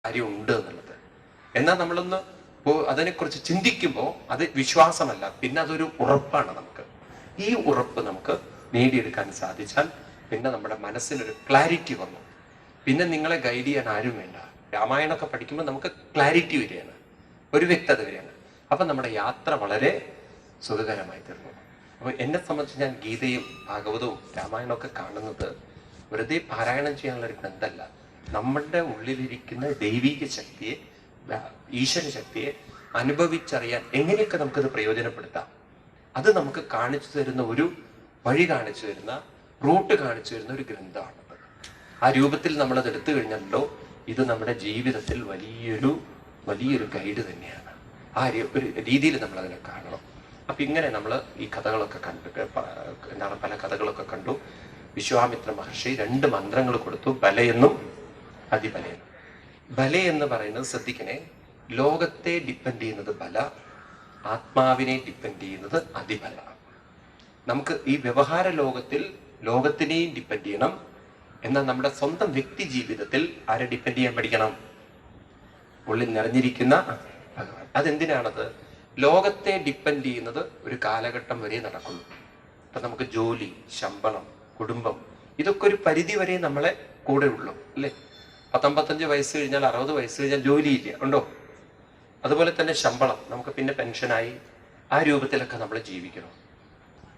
കാര്യമുണ്ട് എന്നുള്ളത്. എന്നാൽ നമ്മളൊന്ന് അതിനെക്കുറിച്ച് ചിന്തിക്കുമ്പോൾ അത് വിശ്വാസമല്ല, പിന്നെ അതൊരു ഉറപ്പാണ്. നമുക്ക് ഈ ഉറപ്പ് നമുക്ക് നേടിയെടുക്കാൻ സാധിച്ചാൽ പിന്നെ നമ്മുടെ മനസ്സിനൊരു ക്ലാരിറ്റി വന്നു. പിന്നെ നിങ്ങളെ ഗൈഡ് ചെയ്യാൻ ആരും വേണ്ട. രാമായണമൊക്കെ പഠിക്കുമ്പോൾ നമുക്ക് ക്ലാരിറ്റി വരികയാണ്, ഒരു വ്യക്തത വരികയാണ്. അപ്പം നമ്മുടെ യാത്ര വളരെ സുഖകരമായി തീർന്നു. അപ്പോൾ എന്നെ സംബന്ധിച്ച് ഞാൻ ഗീതയും ഭാഗവതവും രാമായണമൊക്കെ കാണുന്നത് വെറുതെ പാരായണം ചെയ്യാനുള്ളൊരു ഗ്രന്ഥമല്ല. നമ്മളുടെ ഉള്ളിലിരിക്കുന്ന ദൈവിക ശക്തിയെ, ഈശ്വര ശക്തിയെ അനുഭവിച്ചറിയാൻ എങ്ങനെയൊക്കെ നമുക്കത് പ്രയോജനപ്പെടുത്താം, അത് നമുക്ക് കാണിച്ചു തരുന്ന ഒരു വഴി, കാണിച്ചു തരുന്ന റൂട്ട് കാണിച്ചു തരുന്ന ഒരു ഗ്രന്ഥമാണത്. ആ രൂപത്തിൽ നമ്മളത് എടുത്തു കഴിഞ്ഞല്ലോ, ഇത് നമ്മുടെ ജീവിതത്തിൽ വലിയൊരു ഗൈഡ് തന്നെയാണ്. ആ ഒരു രീതിയിൽ നമ്മളതിനെ കാണണം. അപ്പം ഇങ്ങനെ നമ്മൾ ഈ കഥകളൊക്കെ പല കഥകളൊക്കെ കണ്ടു. വിശ്വാമിത്ര മഹർഷി 2 മന്ത്രങ്ങൾ കൊടുത്തു, ബലയെന്നും അതിബലയെന്നും. ബല എന്ന് പറയുന്നത്, ശ്രദ്ധിക്കണേ, ലോകത്തെ ഡിപ്പെൻഡ് ചെയ്യുന്നത് ബല, ആത്മാവിനെ ഡിപ്പെൻഡ് ചെയ്യുന്നത് അതിബല. നമുക്ക് ഈ വ്യവഹാര ലോകത്തിൽ ലോകത്തിനെയും ഡിപ്പെൻഡ് ചെയ്യണം, എന്നാൽ നമ്മുടെ സ്വന്തം വ്യക്തി ജീവിതത്തിൽ ആരെ ഡിപ്പെൻഡ് ചെയ്യാൻ പഠിക്കണം? ഉള്ളിൽ നിറഞ്ഞിരിക്കുന്ന ഭഗവാൻ. അതെന്തിനാണത്? ലോകത്തെ ഡിപ്പെൻഡ് ചെയ്യുന്നത് ഒരു കാലഘട്ടം വരെ നടക്കുള്ളൂ. ഇപ്പം നമുക്ക് ജോലി, ശമ്പളം, കുടുംബം, ഇതൊക്കെ ഒരു പരിധി വരെ നമ്മളെ കൂടെ ഉള്ളൂ, അല്ലേ? 55 വയസ്സ് കഴിഞ്ഞാൽ 60 വയസ്സ് കഴിഞ്ഞാൽ ജോലിയില്ല, ഉണ്ടോ? അതുപോലെ തന്നെ ശമ്പളം, നമുക്ക് പിന്നെ പെൻഷനായി ആ രൂപത്തിലൊക്കെ നമ്മൾ ജീവിക്കണം.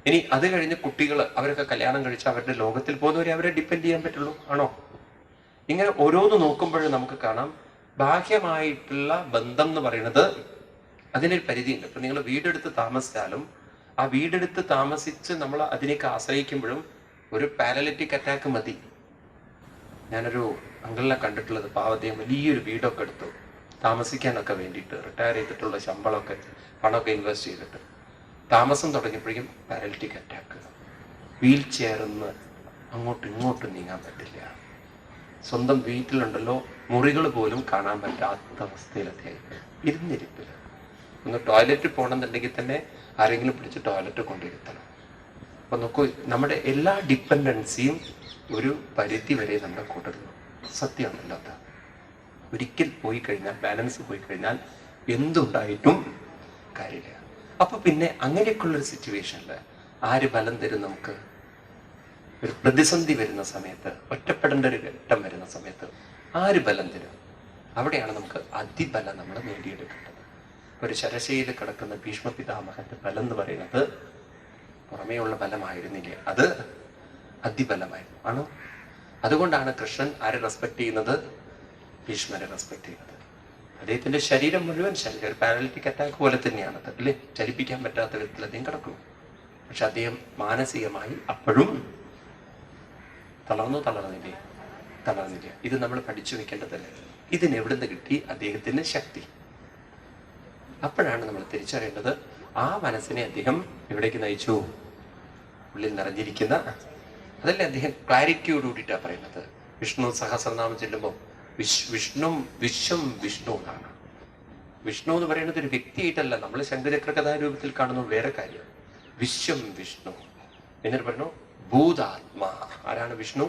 ഇനി അത് കഴിഞ്ഞ് കുട്ടികൾ, അവരൊക്കെ കല്യാണം കഴിച്ച് അവരുടെ ലോകത്തിൽ പോകുന്നവരെ അവരെ ഡിപ്പെൻഡ് ചെയ്യാൻ പറ്റുള്ളൂ, ആണോ? ഇങ്ങനെ ഓരോന്ന് നോക്കുമ്പോഴും നമുക്ക് കാണാം, ബാഹ്യമായിട്ടുള്ള ബന്ധം എന്ന് പറയുന്നത് അതിനൊരു പരിധിയുണ്ട്. ഇപ്പം നിങ്ങൾ വീടെടുത്ത് താമസിച്ചാലും ആ വീടെടുത്ത് താമസിച്ച് നമ്മൾ അതിനേക്ക് ആശ്രയിക്കുമ്പോഴും ഒരു പാരലിറ്റിക് അറ്റാക്ക് മതി. ഞാനൊരു അങ്കിളിനെ കണ്ടിട്ടുള്ളത്, പാവത്തെയും വലിയൊരു വീടൊക്കെ എടുത്തു താമസിക്കാനൊക്കെ വേണ്ടിയിട്ട്, റിട്ടയർ ചെയ്തിട്ടുള്ള ശമ്പളമൊക്കെ പണമൊക്കെ ഇൻവെസ്റ്റ് ചെയ്തിട്ട് താമസം തുടങ്ങിയപ്പോഴേക്കും പാരലിറ്റിക് അറ്റാക്ക്. വീൽ ചെയറിന്ന് അങ്ങോട്ടും ഇങ്ങോട്ടും നീങ്ങാൻ പറ്റില്ല. സ്വന്തം വീട്ടിലുണ്ടല്ലോ, മുറികൾ പോലും കാണാൻ പറ്റാത്ത അവസ്ഥയിലൊക്കെ ആയിട്ട് ഇരുന്നിരിപ്പില്ല. ഒന്ന് ടോയ്ലറ്റിൽ പോകണമെന്നുണ്ടെങ്കിൽ തന്നെ ആരെങ്കിലും പിടിച്ച് ടോയ്ലറ്റ് കൊണ്ടിരുത്തണം. അപ്പൊ നോക്കൂ, നമ്മുടെ എല്ലാ ഡിപ്പെൻഡൻസിയും ഒരു പരിധി വരെ നമ്മുടെ കൂട്ടുന്നു. സത്യമാണല്ലോ അത്. ഒരിക്കൽ പോയി കഴിഞ്ഞാൽ, ബാലൻസ് പോയി കഴിഞ്ഞാൽ എന്തുണ്ടായിട്ടും കാര്യമില്ല. അപ്പൊ പിന്നെ അങ്ങനെയൊക്കെയുള്ളൊരു സിറ്റുവേഷനിൽ ആര് ബലം തരും നമുക്ക്? ഒരു പ്രതിസന്ധി വരുന്ന സമയത്ത്, ഒറ്റപ്പെടേണ്ട ഒരു ഘട്ടം വരുന്ന സമയത്ത് ആര് ബലം തരും? അവിടെയാണ് നമുക്ക് അതിബലം നമ്മൾ നേടിയെടുക്കേണ്ടത്. ഒരു ശരശയിൽ കിടക്കുന്ന ഭീഷ്മ പിതാമഹന്റെ ബലം എന്ന് പറയുന്നത് പുറമേയുള്ള ബലമായിരുന്നില്ല, അത് അതിബലമായിരുന്നു, ആണോ? അതുകൊണ്ടാണ് കൃഷ്ണൻ ആരെ റെസ്പെക്ട് ചെയ്യുന്നത്? ഭീഷ്മരെ റെസ്പെക്ട് ചെയ്യുന്നത്. അദ്ദേഹത്തിന്റെ ശരീരം മുഴുവൻ ഒരു പാരലിറ്റിക് അറ്റാക്ക് പോലെ തന്നെയാണത്, അല്ലേ? ചലിപ്പിക്കാൻ പറ്റാത്ത വിധത്തിൽ അദ്ദേഹം കിടക്കും. പക്ഷെ അദ്ദേഹം മാനസികമായി അപ്പോഴും തളർന്നില്ല. ഇത് നമ്മൾ പഠിച്ചു വെക്കേണ്ടതല്ലേ? ഇതിനെവിടുന്ന് കിട്ടി അദ്ദേഹത്തിന് ശക്തി? അപ്പോഴാണ് നമ്മൾ തിരിച്ചറിയേണ്ടത്, ആ മനസ്സിനെ അദ്ദേഹം എവിടേക്ക് നയിച്ചു? ഉള്ളിൽ നിറഞ്ഞിരിക്കുന്ന, അതല്ലേ അദ്ദേഹം ക്ലാരിറ്റിയോട് കൂടിയിട്ടാണ് പറയുന്നത്. വിഷ്ണു സഹസ്രനാമം ചെല്ലുമ്പോൾ വിഷ്ണു എന്നാണ്. വിഷ്ണു എന്ന് പറയുന്നത് ഒരു വ്യക്തിയായിട്ടല്ല, നമ്മൾ ശംഖചക്രകഥാരൂപത്തിൽ കാണുന്ന വേറെ കാര്യം. വിഷ്ണു എന്നിട്ട് പറഞ്ഞു ഭൂതാത്മാ. ആരാണ് വിഷ്ണു?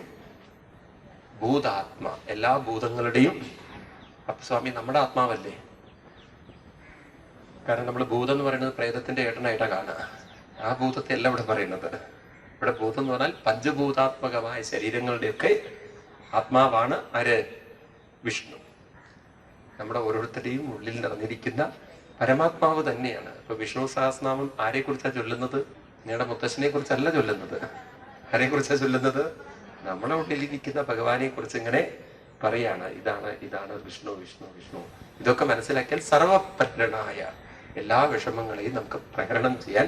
ഭൂതാത്മാ, എല്ലാ ഭൂതങ്ങളുടെയും. അപ്പൊ സ്വാമി, നമ്മുടെ ആത്മാവല്ലേ? കാരണം നമ്മൾ ഭൂതം എന്ന് പറയുന്നത് പ്രേതത്തിന്റെ ഏട്ടനായിട്ടാണ് കാണുക. ആ ഭൂതത്തെ അല്ല ഇവിടെ പറയുന്നത്. ഇവിടെ ഭൂതം എന്ന് പറഞ്ഞാൽ പഞ്ചഭൂതാത്മകമായ ശരീരങ്ങളുടെയൊക്കെ ആത്മാവാണ് ആര്? വിഷ്ണു. നമ്മുടെ ഓരോരുത്തരുടെയും ഉള്ളിൽ നിറഞ്ഞിരിക്കുന്ന പരമാത്മാവ് തന്നെയാണ്. ഇപ്പൊ വിഷ്ണു സഹസ്രനാമം ആരെ കുറിച്ചാണ് ചൊല്ലുന്നത്? നിങ്ങളുടെ മുത്തശ്ശനെ കുറിച്ചല്ല ചൊല്ലുന്നത്. ആരെ കുറിച്ചാണ് ചൊല്ലുന്നത്? നമ്മളെ ഉള്ളിലിരിക്കുന്ന ഭഗവാനെ കുറിച്ച് ഇങ്ങനെ പറയാണ്. ഇതാണ് വിഷ്ണു. ഇതൊക്കെ മനസ്സിലാക്കിയാൽ സർവപ്രകടനായ എല്ലാ വിഷമങ്ങളെയും നമുക്ക് പ്രകടനം ചെയ്യാൻ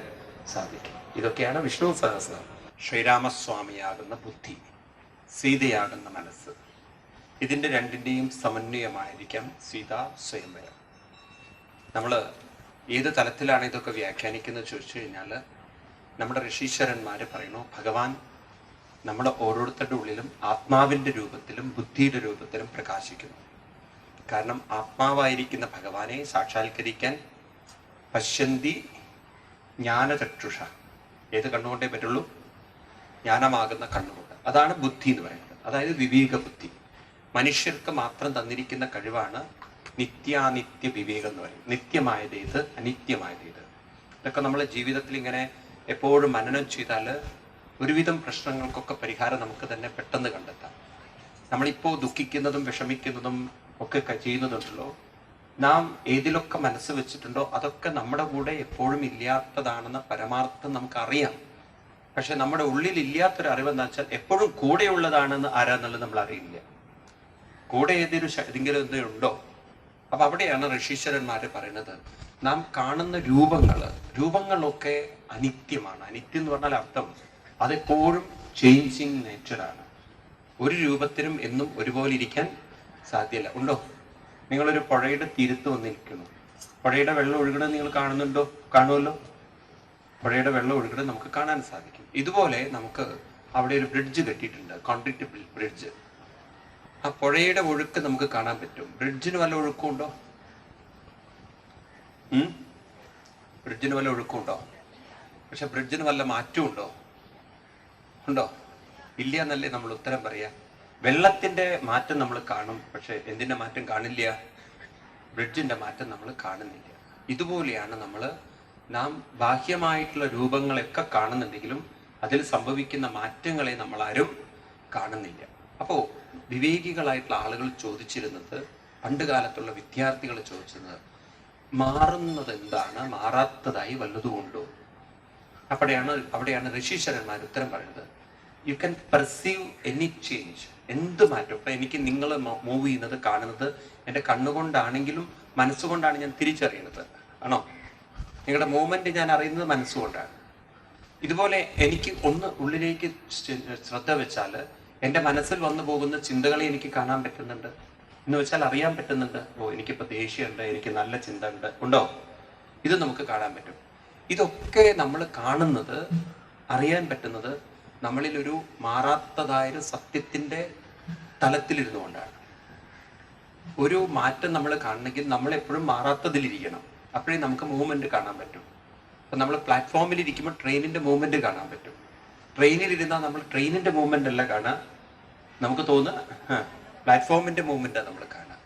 സാധിക്കും. ഇതൊക്കെയാണ് വിഷ്ണു സഹസ്രനാമം. ശ്രീരാമസ്വാമിയാകുന്ന ബുദ്ധി, സീതയാകുന്ന മനസ്സ്, ഇതിൻ്റെ രണ്ടിൻ്റെയും സമന്വയമായിരിക്കാം സീതാ സ്വയംവരം. നമ്മൾ ഏത് തലത്തിലാണ് ഇതൊക്കെ വ്യാഖ്യാനിക്കുന്നത് ചോദിച്ചു കഴിഞ്ഞാൽ, നമ്മുടെ ഋഷീശ്വരന്മാർ പറയുന്നു, ഭഗവാൻ നമ്മുടെ ഓരോരുത്തരുടെ ഉള്ളിലും ആത്മാവിൻ്റെ രൂപത്തിലും ബുദ്ധിയുടെ രൂപത്തിലും പ്രകാശിക്കുന്നു. കാരണം ആത്മാവായിരിക്കുന്ന ഭഗവാനെ സാക്ഷാത്കരിക്കാൻ പശ്യന്തി ജ്ഞാനചക്ഷുഷ. ഏത് കണ്ണുകൊണ്ടേ പറ്റുള്ളൂ? ജ്ഞാനമാകുന്ന കണ്ണുകൊണ്ട്. അതാണ് ബുദ്ധി എന്ന് പറയുന്നത്. അതായത് വിവേക ബുദ്ധി. മനുഷ്യർക്ക് മാത്രം തന്നിരിക്കുന്ന കഴിവാണ് നിത്യാനിത്യ വിവേകം എന്ന് പറയും. നിത്യമായത് ഏത്, അനിത്യമായത് ഏത്. ഇതൊക്കെ നമ്മളെ ജീവിതത്തിൽ ഇങ്ങനെ എപ്പോഴും മനനം ചെയ്താൽ ഒരുവിധം പ്രശ്നങ്ങൾക്കൊക്കെ പരിഹാരം നമുക്ക് തന്നെ പെട്ടെന്ന് കണ്ടെത്താം. നമ്മളിപ്പോൾ ദുഃഖിക്കുന്നതും വിഷമിക്കുന്നതും ഒക്കെ ചെയ്യുന്നതുണ്ടല്ലോ, നാം ഏതിലൊക്കെ മനസ്സ് വെച്ചിട്ടുണ്ടോ അതൊക്കെ നമ്മുടെ കൂടെ എപ്പോഴും ഇല്ലാത്തതാണെന്ന പരമാർത്ഥം നമുക്കറിയാം. പക്ഷെ നമ്മുടെ ഉള്ളിൽ ഇല്ലാത്തൊരു അറിവെന്താ വെച്ചാൽ എപ്പോഴും കൂടെയുള്ളതാണെന്ന് ആരാന്നുള്ളത് നമ്മൾ അറിയില്ല. കൂടെ ഏതെങ്കിലും ഉണ്ടോ? അപ്പൊ അവിടെയാണ് ഋഷീശ്വരന്മാര് പറയുന്നത്, നാം കാണുന്ന രൂപങ്ങളൊക്കെ അനിത്യമാണ്. അനിത്യം എന്ന് പറഞ്ഞാൽ അർത്ഥം അതെപ്പോഴും ചേഞ്ചിങ് നേച്ചറാണ്. ഒരു രൂപത്തിനും എന്നും ഒരുപോലെ ഇരിക്കാൻ സാധ്യമല്ല. ഉണ്ടോ? നിങ്ങളൊരു പുഴയുടെ തീരത്ത് വന്നിരിക്കുന്നു, പുഴയുടെ വെള്ളം ഒഴുകണത് നിങ്ങൾ കാണുന്നുണ്ടോ? കാണുമല്ലോ. പുഴയുടെ വെള്ളം ഒഴുകണത് നമുക്ക് കാണാൻ സാധിക്കും. ഇതുപോലെ നമുക്ക് അവിടെ ഒരു ബ്രിഡ്ജ് കെട്ടിയിട്ടുണ്ട്, കോൺക്രീറ്റ് ബ്രിഡ്ജ്. ആ പുഴയുടെ ഒഴുക്ക് നമുക്ക് കാണാൻ പറ്റും. ബ്രിഡ്ജിന് വല്ല ഒഴുക്കുണ്ടോ? ബ്രിഡ്ജിന് വല്ല ഒഴുക്കുണ്ടോ? പക്ഷെ ബ്രിഡ്ജിന് വല്ല മാറ്റവും ഉണ്ടോ? ഇല്ല എന്നല്ലേ നമ്മൾ ഉത്തരം പറയാ. വെള്ളത്തിന്റെ മാറ്റം നമ്മൾ കാണും, പക്ഷെ എന്തിന്റെ മാറ്റം കാണില്ല? ബ്രിഡ്ജിന്റെ മാറ്റം നമ്മൾ കാണുന്നില്ല. ഇതുപോലെയാണ് നാം ബാഹ്യമായിട്ടുള്ള രൂപങ്ങളെയൊക്കെ കാണുന്നുണ്ടെങ്കിലും അതിൽ സംഭവിക്കുന്ന മാറ്റങ്ങളെ നമ്മൾ ആരും കാണുന്നില്ല. അപ്പോ വിവേകികളായിട്ടുള്ള ആളുകൾ ചോദിച്ചിരുന്നത്, പണ്ട് കാലത്തുള്ള വിദ്യാർത്ഥികൾ ചോദിച്ചിരുന്നത്, മാറുന്നത് എന്താണ്, മാറാത്തതായി വല്ലതുമുണ്ടോ? അവിടെയാണ് ഋഷീശ്വരന്മാർ ഉത്തരം പറയുന്നത്, you can perceive any change. എന്ത് മാറ്റം. ഇപ്പൊ എനിക്ക് നിങ്ങൾ മൂവ് ചെയ്യുന്നത് കാണുന്നത് എൻ്റെ കണ്ണുകൊണ്ടാണെങ്കിലും മനസ്സുകൊണ്ടാണ് ഞാൻ തിരിച്ചറിയുന്നത്. ആണോ? നിങ്ങളുടെ മൂവ്മെന്റ് ഞാൻ അറിയുന്നത് മനസ്സുകൊണ്ടാണ്. ഇതുപോലെ എനിക്ക് ഒന്ന് ഉള്ളിലേക്ക് ശ്രദ്ധ വെച്ചാൽ എൻ്റെ മനസ്സിൽ വന്നു പോകുന്ന ചിന്തകളെ എനിക്ക് കാണാൻ പറ്റുന്നുണ്ട്. എന്ന് വെച്ചാൽ അറിയാൻ പറ്റുന്നുണ്ട്. ഓ, എനിക്കിപ്പോൾ ദേഷ്യമുണ്ട്, എനിക്ക് നല്ല ചിന്ത ഉണ്ടോ? ഇത് നമുക്ക് കാണാൻ പറ്റും. ഇതൊക്കെ നമ്മൾ കാണുന്നത്, അറിയാൻ പറ്റുന്നത് നമ്മളിൽ ഒരു മാറാത്തതായൊരു സത്യത്തിന്റെ തലത്തിലിരുന്നു കൊണ്ടാണ്. ഒരു മാറ്റം നമ്മൾ കാണണമെങ്കിൽ നമ്മൾ എപ്പോഴും മാറാത്തതിലിരിക്കണം. അപ്പോഴേ നമുക്ക് മൂവ്മെന്റ് കാണാൻ പറ്റും. അപ്പൊ നമ്മൾ പ്ലാറ്റ്ഫോമിൽ ഇരിക്കുമ്പോൾ ട്രെയിനിന്റെ മൂവ്മെന്റ് കാണാൻ പറ്റും. ട്രെയിനിൽ ഇരുന്നാൽ നമ്മൾ ട്രെയിനിന്റെ മൂവ്മെന്റ് അല്ല കാണാൻ, നമുക്ക് തോന്നുക പ്ലാറ്റ്ഫോമിന്റെ മൂവ്മെന്റാണ് നമ്മൾ കാണാൻ.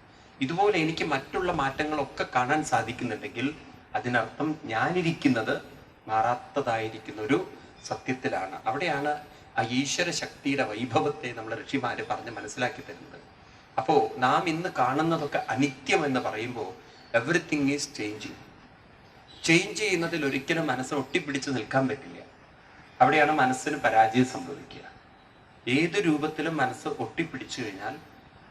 ഇതുപോലെ എനിക്ക് മറ്റുള്ള മാറ്റങ്ങളൊക്കെ കാണാൻ സാധിക്കുന്നുണ്ടെങ്കിൽ അതിനർത്ഥം ഞാനിരിക്കുന്നത് മാറാത്തതായിരിക്കുന്ന ഒരു സത്യത്തിലാണ്. അവിടെയാണ് ആ ഈശ്വര ശക്തിയുടെ വൈഭവത്തെ നമ്മൾ ഋഷിമാര് പറഞ്ഞ് മനസ്സിലാക്കി തരുന്നത്. അപ്പോ നാം ഇന്ന് കാണുന്നതൊക്കെ അനിത്യം എന്ന് പറയുമ്പോൾ എവറിത്തിങ് ഈസ് ചേഞ്ചിങ്. ചേഞ്ച് ചെയ്യുന്നതിൽ ഒരിക്കലും മനസ്സിന് ഒട്ടിപ്പിടിച്ച് നിൽക്കാൻ പറ്റില്ല. അവിടെയാണ് മനസ്സിന് പരാജയം സംഭവിക്കുക. ഏത് രൂപത്തിലും മനസ്സ് ഒട്ടിപ്പിടിച്ചു കഴിഞ്ഞാൽ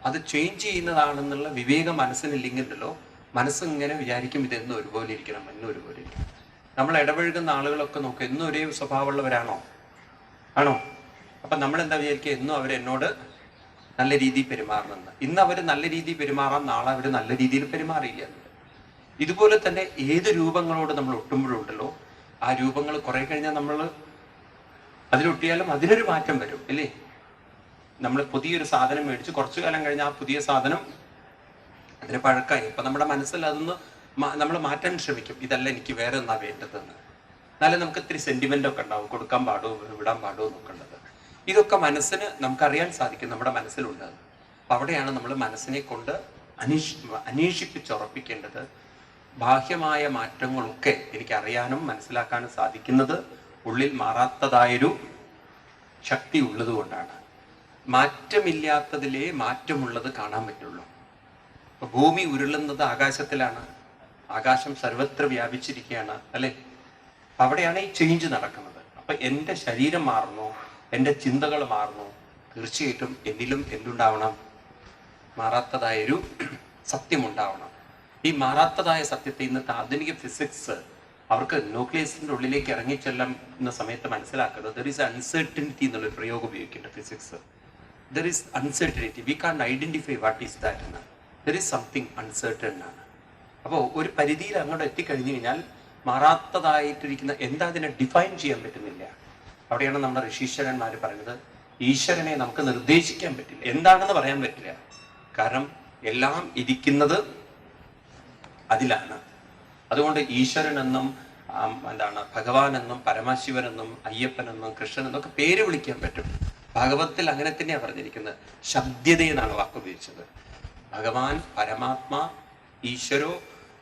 അത് ചേഞ്ച് ചെയ്യുന്നതാണെന്നുള്ള വിവേകം മനസ്സിനില്ലെങ്കിലല്ലോ മനസ്സ് ഇങ്ങനെ വിചാരിക്കും ഇതെന്നും ഒരുപോലെ ഇരിക്കണം, എന്നും ഒരുപോലെ ഇരിക്കണം. നമ്മൾ ഇടപഴകുന്ന ആളുകളൊക്കെ നോക്കുക, എന്നും ഒരേ സ്വഭാവമുള്ളവരാണോ? ആണോ? അപ്പൊ നമ്മൾ എന്താ വിചാരിക്കുക, എന്നും അവരെന്നോട് നല്ല രീതിയിൽ പെരുമാറണമെന്ന്. ഇന്ന് അവർ നല്ല രീതിയിൽ പെരുമാറാം, നാളെ അവർ നല്ല രീതിയിൽ പെരുമാറിയില്ല. ഇതുപോലെ തന്നെ ഏത് രൂപങ്ങളോട് നമ്മൾ ഒട്ടുമ്പോഴുണ്ടല്ലോ ആ രൂപങ്ങൾ കുറെ കഴിഞ്ഞാൽ നമ്മൾ അതിലൊട്ടിയാലും അതിനൊരു മാറ്റം വരും അല്ലേ? നമ്മൾ പുതിയൊരു സാധനം മേടിച്ച് കുറച്ചു കാലം കഴിഞ്ഞാൽ ആ പുതിയ സാധനം അതിന് പഴക്കമായി. ഇപ്പൊ നമ്മുടെ മനസ്സിൽ അതൊന്ന് നമ്മൾ മാറ്റാൻ ശ്രമിക്കും, ഇതല്ല എനിക്ക് വേറെ ഒന്നാ വേണ്ടതെന്ന്. എന്നാലും നമുക്ക് ഇത്തിരി സെന്റിമെന്റ് ഒക്കെ ഉണ്ടാവും, കൊടുക്കാൻ പാടോ വിടാൻ പാടോ എന്നൊക്കെ ഉള്ളത്. ഇതൊക്കെ മനസ്സിന് നമുക്കറിയാൻ സാധിക്കും, നമ്മുടെ മനസ്സിലുണ്ട്. അപ്പൊ അവിടെയാണ് നമ്മൾ മനസ്സിനെ കൊണ്ട് അന്വേഷിപ്പിച്ചുറപ്പിക്കേണ്ടത്. ബാഹ്യമായ മാറ്റങ്ങളൊക്കെ എനിക്ക് അറിയാനും മനസ്സിലാക്കാനും സാധിക്കുന്നത് ഉള്ളിൽ മാറാത്തതായൊരു ശക്തി ഉള്ളത് കൊണ്ടാണ്. മാറ്റമില്ലാത്തതിലേ മാറ്റമുള്ളത് കാണാൻ പറ്റുള്ളൂ. അപ്പൊ ഭൂമി ഉരുളുന്നത് ആകാശത്തിലാണ്, ആകാശം സർവത്ര വ്യാപിച്ചിരിക്കുകയാണ് അല്ലെ? അവിടെയാണ് ഈ ചേഞ്ച് നടക്കുന്നത്. അപ്പൊ എൻ്റെ ശരീരം മാറുന്നു, എൻ്റെ ചിന്തകൾ മാറുന്നു, തീർച്ചയായിട്ടും എന്നിലും എന്തുണ്ടാവണം? മാറാത്തതായൊരു സത്യമുണ്ടാവണം. ഈ മാറാത്തതായ സത്യത്തെ ഇന്നത്തെ ആധുനിക ഫിസിക്സ് അവർക്ക് ന്യൂക്ലിയസിന്റെ ഉള്ളിലേക്ക് ഇറങ്ങിച്ചെല്ലുന്ന സമയത്ത് മനസ്സിലാക്കുന്നത് ദർ ഈസ് അൺസർട്ടനിറ്റി എന്നുള്ളൊരു പ്രയോഗം ഉപയോഗിക്കേണ്ട physics. There is uncertainty, we can identify what is that എന്ന്. ദർ ഈസ് സംതിങ് അൺസർട്ടൺ ആണ്. അപ്പോൾ ഒരു പരിധിയിൽ അങ്ങോട്ട് എത്തിക്കഴിഞ്ഞു കഴിഞ്ഞാൽ മാറാത്തതായിട്ടിരിക്കുന്ന എന്താ അതിനെ ഡിഫൈൻ ചെയ്യാൻ പറ്റുന്നില്ല. അവിടെയാണ് നമ്മുടെ ഋഷീശ്വരന്മാർ പറയുന്നത്, ഈശ്വരനെ നമുക്ക് നിർദ്ദേശിക്കാൻ പറ്റില്ല, എന്താണെന്ന് പറയാൻ പറ്റില്ല. കാരണം എല്ലാം ഇരിക്കുന്നത് അതിലാണ്. അതുകൊണ്ട് ഈശ്വരനെന്നും ഭഗവാനെന്നും പരമശിവനെന്നും അയ്യപ്പനെന്നും കൃഷ്ണനെന്നും ഒക്കെ പേര് വിളിക്കാൻ പറ്റും. ഭാഗവതത്തിൽ അങ്ങനെ തന്നെയാണ് പറഞ്ഞിരിക്കുന്നത്. ശബ്ദത എന്നാണ് വാക്ക് ഉപയോഗിച്ചത്. ഭഗവാൻ പരമാത്മാ ഈശ്വരോ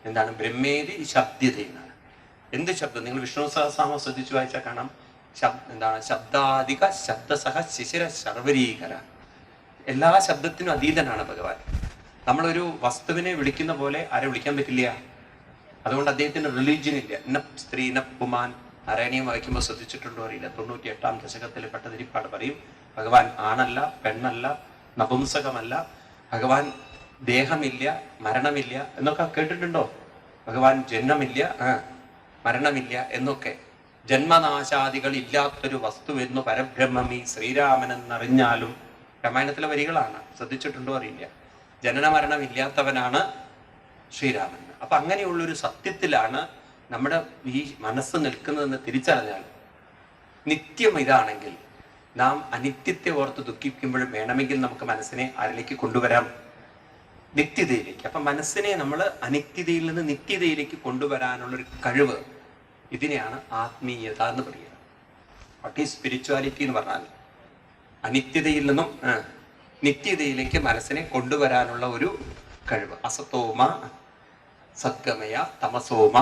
എന്താണ് ബ്രഹ്മേതി ശബ്ദത എന്നാണ്. എന്ത് ശബ്ദം? നിങ്ങൾ വിഷ്ണു സഹസ്രനാമം ശ്രദ്ധിച്ചു വായിച്ചാൽ കാണാം. എന്താണ് ശബ്ദാധിക ശബ്ദസഹ ശിശിര ശർവരീകര. എല്ലാ ശബ്ദത്തിനും അതീതനാണ് ഭഗവാൻ. നമ്മളൊരു വസ്തുവിനെ വിളിക്കുന്ന പോലെ ആരെ വിളിക്കാൻ പറ്റില്ല. അതുകൊണ്ട് അദ്ദേഹത്തിന് റിലീജിയൻ ഇല്ല. ന സ്ത്രീ ന പുമാൻ. നാരായണീയം വായിക്കുമ്പോൾ ശ്രദ്ധിച്ചിട്ടുണ്ടോ അറിയില്ല. 98-ാം ദശകത്തിൽ പട്ടതിരിപ്പാട് പറയും, ഭഗവാൻ ആണല്ല, പെണ്ണല്ല, നപുംസകമല്ല, ഭഗവാൻ ദേഹമില്ല, മരണമില്ല എന്നൊക്കെ കേട്ടിട്ടുണ്ടോ? ഭഗവാൻ ജന്മമില്ല, മരണമില്ല എന്നൊക്കെ. ജന്മനാശാദികൾ ഇല്ലാത്തൊരു വസ്തു എന്ന് പരബ്രഹ്മമീ ശ്രീരാമനെന്നറിഞ്ഞാലും രാമായണത്തിലെ വരികളാണ്. ശ്രദ്ധിച്ചിട്ടുണ്ടോ അറിയില്ല. ജനന മരണം ഇല്ലാത്തവനാണ് ശ്രീരാമൻ. അപ്പൊ അങ്ങനെയുള്ളൊരു സത്യത്തിലാണ് നമ്മുടെ ഈ മനസ്സ് നിൽക്കുന്നതെന്ന് തിരിച്ചറിഞ്ഞാൽ, നിത്യം ഇതാണെങ്കിൽ നാം അനിത്യത്തെ ഓർത്ത് ദുഃഖിക്കുമ്പോഴും വേണമെങ്കിൽ നമുക്ക് മനസ്സിനെ ആരിലേക്ക് കൊണ്ടുവരാം? നിത്യതയിലേക്ക്. അപ്പൊ മനസ്സിനെ നമ്മൾ അനിത്യതയിൽ നിന്ന് നിത്യതയിലേക്ക് കൊണ്ടുവരാനുള്ളൊരു കഴിവ്, ഇതിനെയാണ് ആത്മീയത എന്ന് പറയുക. വാട്ട് ഈസ് സ്പിരിച്വാലിറ്റി എന്ന് പറഞ്ഞാൽ അനിത്യതയിൽ നിന്നും നിത്യതയിലേക്ക് മനസ്സിനെ കൊണ്ടുവരാനുള്ള ഒരു കഴിവ്. അസതോമ സദ്ഗമയ തമസോമ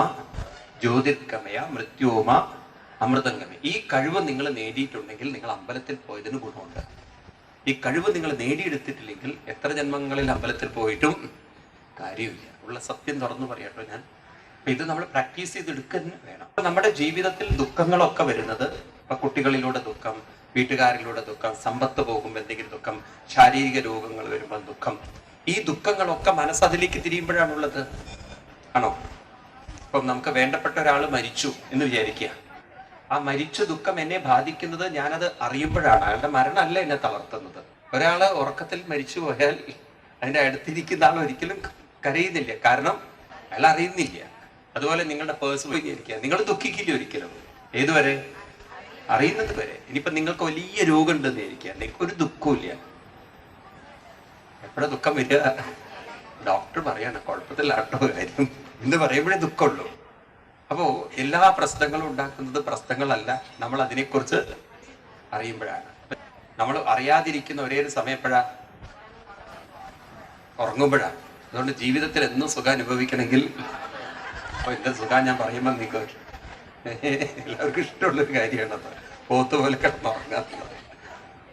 ജ്യോതിർഗമയ മൃത്യോമ അമൃതംഗമയ. ഈ കഴിവ് നിങ്ങൾ നേടിയിട്ടുണ്ടെങ്കിൽ നിങ്ങൾ അമ്പലത്തിൽ പോയതിന് ഗുണമുണ്ട്. ഈ കഴിവ് നിങ്ങൾ നേടിയെടുത്തിട്ടില്ലെങ്കിൽ എത്ര ജന്മങ്ങളിൽ അമ്പലത്തിൽ പോയിട്ടും കാര്യമില്ല. ഉള്ള സത്യം തുറന്നു പറയാട്ടോ ഞാൻ. ഇത് നമ്മൾ പ്രാക്ടീസ് ചെയ്തെടുക്കുന്ന വേണം. നമ്മുടെ ജീവിതത്തിൽ ദുഃഖങ്ങളൊക്കെ വരുന്നത് ഇപ്പൊ കുട്ടികളിലൂടെ ദുഃഖം, വീട്ടുകാരിലൂടെ ദുഃഖം, സമ്പത്ത് പോകുമ്പോൾ എന്തെങ്കിലും ദുഃഖം, ശാരീരിക രോഗങ്ങൾ വരുമ്പോൾ ദുഃഖം. ഈ ദുഃഖങ്ങളൊക്കെ മനസ്സതിലേക്ക് തിരിയുമ്പോഴാണുള്ളത്, ആണോ? ഇപ്പം നമുക്ക് വേണ്ടപ്പെട്ട ഒരാൾ മരിച്ചു എന്ന് വിചാരിക്കുക. ആ മരിച്ച ദുഃഖം എന്നെ ബാധിക്കുന്നത് ഞാനത് അറിയുമ്പോഴാണ്. അയാളുടെ മരണമല്ല എന്നെ തളർത്തുന്നത്. ഒരാള് ഉറക്കത്തിൽ മരിച്ചു പോയാൽ അതിന്റെ അടുത്തിരിക്കുന്ന ആൾ ഒരിക്കലും കരയുന്നില്ല, കാരണം അയാൾ അറിയുന്നില്ല. അതുപോലെ നിങ്ങളുടെ പേഴ്സ് വിചാരിക്കുക, നിങ്ങൾ ദുഃഖിക്കില്ല ഒരിക്കലും. ഏതുവരെ? അറിയുന്നത് വരെ. ഇനിയിപ്പൊ നിങ്ങൾക്ക് വലിയ രോഗം ഉണ്ടെന്ന് വിചാരിക്കുക, നിങ്ങൾക്ക് ഒരു ദുഃഖവും ഇല്ല. എപ്പോഴാ ദുഃഖം വരിക? ഡോക്ടർ പറയാണ് കുഴപ്പത്തിലാട്ടോ കാര്യം എന്ന് പറയുമ്പോഴേ ദുഃഖമുള്ളൂ. അപ്പോ എല്ലാ പ്രശ്നങ്ങളും ഉണ്ടാക്കുന്നത് പ്രശ്നങ്ങളല്ല, നമ്മൾ അതിനെക്കുറിച്ച് അറിയുമ്പോഴാണ്. നമ്മൾ അറിയാതിരിക്കുന്ന ഒരേ ഒരു സമയം എപ്പോഴാ? ഉറങ്ങുമ്പോഴാണ്. അതുകൊണ്ട് ജീവിതത്തിൽ എന്നും സുഖം അനുഭവിക്കണമെങ്കിൽ, അപ്പൊ എന്റെ സുഖം ഞാൻ പറയുമ്പോൾ നിങ്ങൾക്ക് എല്ലാവർക്കും ഇഷ്ടമുള്ളൊരു കാര്യമാണത്. പോത്തുപോലെ കിടന്നുറങ്ങാറുള്ളത്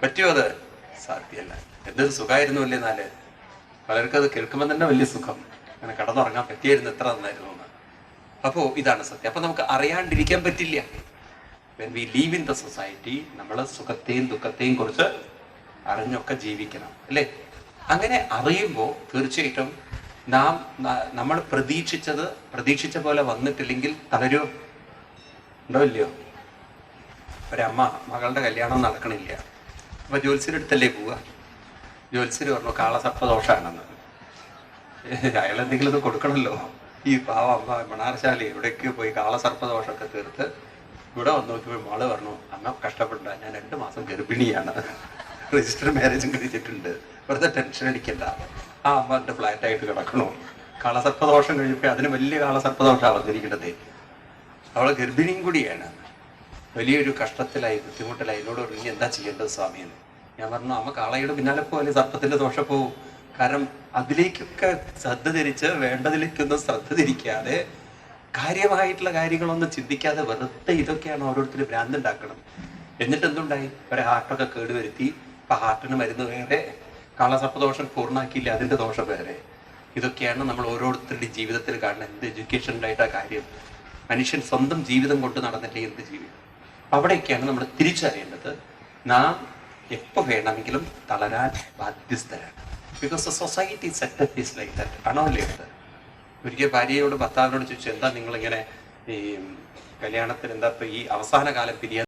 പറ്റുമോ? അത് സാധ്യമല്ല. എന്തൊരു സുഖമായിരുന്നു അല്ലേ നാല്. പലർക്കും അത് കേൾക്കുമ്പോൾ തന്നെ വലിയ സുഖം. അങ്ങനെ കടന്നുറങ്ങാൻ പറ്റിയായിരുന്നു, എത്ര നന്നായിരുന്നു എന്ന്. അപ്പോൾ ഇതാണ് സത്യം. അപ്പൊ നമുക്ക് അറിയാണ്ടിരിക്കാൻ പറ്റില്ല. When we leave in the society, നമ്മൾ സുഖത്തെയും ദുഃഖത്തെയും കുറിച്ച് അറിഞ്ഞൊക്കെ ജീവിക്കണം, അല്ലേ? അങ്ങനെ അറിയുമ്പോൾ തീർച്ചയായിട്ടും നമ്മൾ പ്രതീക്ഷിച്ച പോലെ വന്നിട്ടില്ലെങ്കിൽ തളരോ? ഉണ്ടോ ഇല്ലയോ? ഒരമ്മ മകളുടെ കല്യാണം നടക്കണില്ല. അപ്പൊ ജ്യോത്സ്യരുടെ അടുത്തല്ലേ പോവുക? ജ്യോത്സ്യര് പറഞ്ഞു കാളസർപ്പദോഷാണെന്ന്. അയാൾ എന്തെങ്കിലും ഇത് കൊടുക്കണമല്ലോ. ഈ പാവ അമ്മ മണാർശാല എവിടേക്ക് പോയി കാളസർപ്പദോഷമൊക്കെ തീർത്ത് ഇവിടെ വന്ന് നോക്കിയപ്പോൾ മോള് പറഞ്ഞു, അമ്മ കഷ്ടപ്പെട്ട, ഞാൻ 2 മാസം ഗർഭിണിയാണ്, രജിസ്റ്റർ മാരേജും കഴിച്ചിട്ടുണ്ട്, വെറുതെ ടെൻഷൻ അടിക്കണ്ട. ആ അമ്മ എൻ്റെ ഫ്ലാറ്റായിട്ട് കിടക്കണു. കാളസർപ്പദോഷം കഴിയുമ്പോൾ അതിന് വലിയ കാളസർപ്പദോഷമാണ് വന്നിരിക്കുന്നത്. അവളെ ഗർഭിണിയും കൂടിയാണ്. വലിയൊരു കഷ്ടത്തിലായി, ബുദ്ധിമുട്ടിലായി. എന്നോട് പറഞ്ഞു എന്താ ചെയ്യേണ്ടത് സ്വാമിയെന്ന്. ഞാൻ പറഞ്ഞു അമ്മ കാളയുടെ പിന്നാലെ പോലെ സർപ്പത്തിന്റെ ദോഷം പോവും. കാരണം അതിലേക്കൊക്കെ ശ്രദ്ധ തിരിച്ച് വേണ്ടതിലേക്കൊന്നും ശ്രദ്ധ തിരിക്കാതെ കാര്യമായിട്ടുള്ള കാര്യങ്ങളൊന്നും ചിന്തിക്കാതെ വെറുതെ ഇതൊക്കെയാണ് ഓരോരുത്തർ ഭ്രാന്തുണ്ടാക്കണം. എന്നിട്ട് എന്തുണ്ടായി? ഒരു ഹാർട്ടൊക്കെ കേടുവരുത്തി. ഇപ്പൊ ഹാർട്ടിന് മരുന്ന് വേറെ, കാളസർപ്പദോഷം പൂർണ്ണാക്കിയില്ല, അതിന്റെ ദോഷം വേറെ. ഇതൊക്കെയാണ് നമ്മൾ ഓരോരുത്തരുടെ ജീവിതത്തിൽ കാണുന്ന എന്ത് എഡ്യൂക്കേഷൻ ഉണ്ടായിട്ട കാര്യം. മനുഷ്യൻ സ്വന്തം ജീവിതം കൊണ്ട് നടന്നിട്ട് എന്ത് ജീവിതം? അവിടെയൊക്കെയാണ് നമ്മൾ തിരിച്ചറിയേണ്ടത്. നാം എപ്പോൾ വേണമെങ്കിലും തളരാൻ ബാധ്യസ്ഥരാണ്. Because the society setup is like that. ആണോ അല്ലേ? ഒരിക്കൽ ഭാര്യയോട് ഭർത്താവിനോട് ചോദിച്ചു, എന്താ നിങ്ങളിങ്ങനെ ഈ കല്യാണത്തിന് എന്താ ഇപ്പൊ ഈ അവസാന കാലം പിരിയാൻ